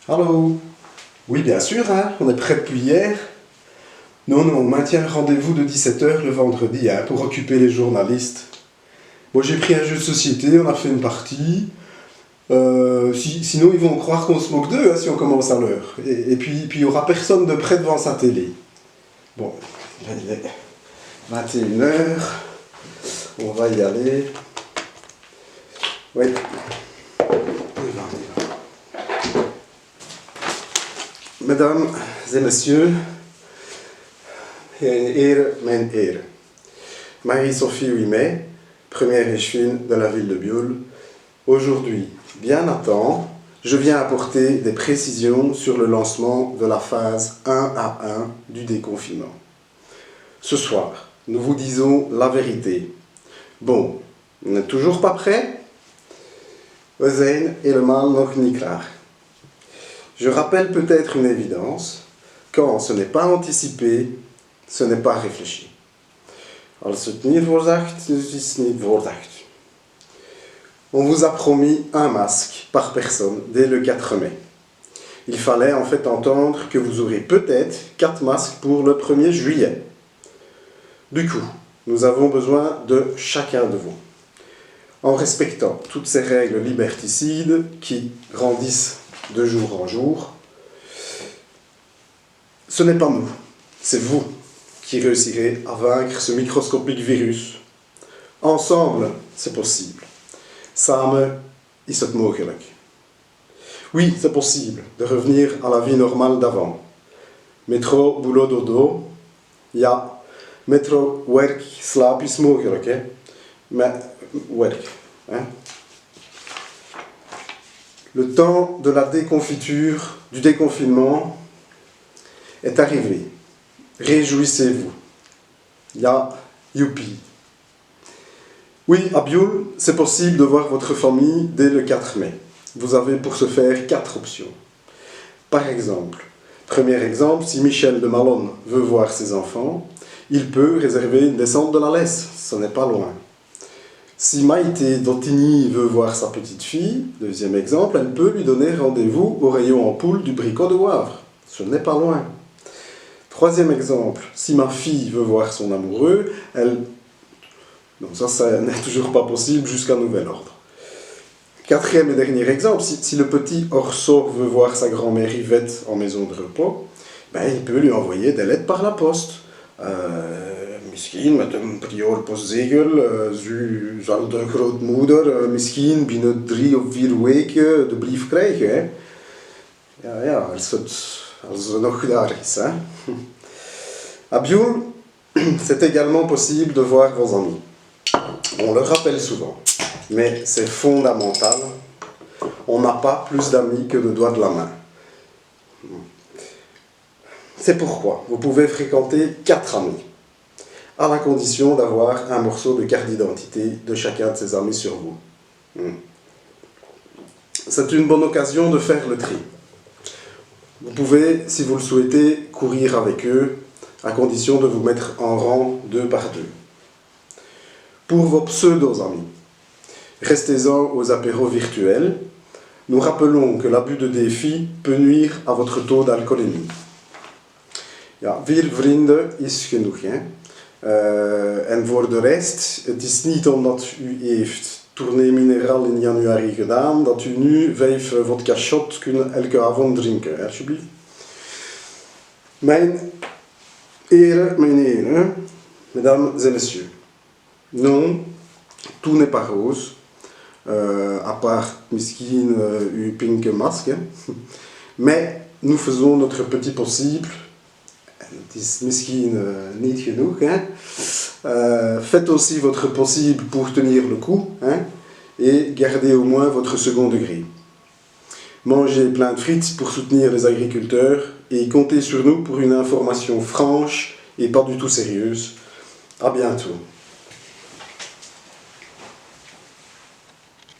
Allô? Oui, bien sûr, hein, on est prêt depuis hier. Non, on maintient le rendez-vous de 17 h le vendredi, hein, pour occuper les journalistes. Moi, j'ai pris un jeu de société, on a fait une partie. Sinon, ils vont croire qu'on se moque d'eux, hein, si on commence à l'heure. Et puis, il n'y aura personne de près devant sa télé. Bon, il est 21 h. On va y aller. Oui. Mesdames et messieurs, mijn heren. Marie-Sophie Ouimet, première échevine de la ville de Biol. Aujourd'hui, bien à temps, je viens apporter des précisions sur le lancement de la phase 1 à 1 du déconfinement. Ce soir, nous vous disons la vérité. Bon, vous n'êtes toujours pas prêts? We zijn helemaal nog niet klaar. Je rappelle peut-être une évidence, quand ce n'est pas anticipé, ce n'est pas réfléchi. Als het niet voorzegt, is het niet voorzegd. On vous a promis un masque par personne dès le 4 mai. Il fallait en fait entendre que vous aurez peut-être 4 masques pour le 1er juillet. Du coup, nous avons besoin de chacun de vous. En respectant toutes ces règles liberticides qui grandissent de jour en jour, ce n'est pas nous, c'est vous qui réussirez à vaincre ce microscopique virus. Ensemble, c'est possible. Samen is het mogelijk. Oui, c'est possible de revenir à la vie normale d'avant. Metro, boulot, dodo. Ja, metro, werk, slaap is mogelijk, hè. Maar werk, hein. Le temps de la déconfiture, du déconfinement, est arrivé. Réjouissez-vous. Ja, youpi. Oui, à Biol, c'est possible de voir votre famille dès le 4 mai. Vous avez pour ce faire 4 options. Par exemple, premier exemple, si Michel de Malone veut voir ses enfants, il peut réserver une descente de la Lesse, ce n'est pas loin. Si Maïté d'Ottigny veut voir sa petite fille, deuxième exemple, elle peut lui donner rendez-vous au rayon en poule du Bricot de Wavre. Ce n'est pas loin. Troisième exemple, si ma fille veut voir son amoureux, elle... Non, ça n'est toujours pas possible jusqu'à nouvel ordre. Quatrième et dernier exemple, si le petit Orso veut voir sa grand-mère Yvette en maison de repos, ben, il peut lui envoyer des lettres par la poste. Misschien met een prior postzegel, u zal de grootmoeder misschien binnen 3 of 4 weken de brief krijgen. Hè? Ja, als ze nog daar is. Hè? À Biol, c'est également possible de voir vos amis. On le rappelle souvent, mais c'est fondamental. On n'a pas plus d'amis que de doigts de la main. C'est pourquoi vous pouvez fréquenter 4 amis, à la condition d'avoir un morceau de carte d'identité de chacun de ces amis sur vous. C'est une bonne occasion de faire le tri. Vous pouvez, si vous le souhaitez, courir avec eux, à condition de vous mettre en rang 2 par 2. Pour vos pseudo-amis, restez-en aux apéros virtuels. Nous rappelons que l'abus de défi peut nuire à votre taux d'alcoolémie. Ja, 4 vrienden is genoeg, hè. En voor de rest, het is niet omdat u heeft tournee mineraal in januari gedaan, dat u nu 5 vodka shot kunt elke avond drinken, alsjeblieft. Mijn heren, mesdames et messieurs, non, tout n'est pas rose, à part misschien uw pinke masque, mais nous faisons notre petit possible. Het is misschien niet genoeg. Hein? Faites aussi votre possible pour tenir le coup, hein? Et gardez au moins votre second degré. Mangez plein de frites pour soutenir les agriculteurs et comptez sur nous pour une information franche et pas du tout sérieuse. À bientôt.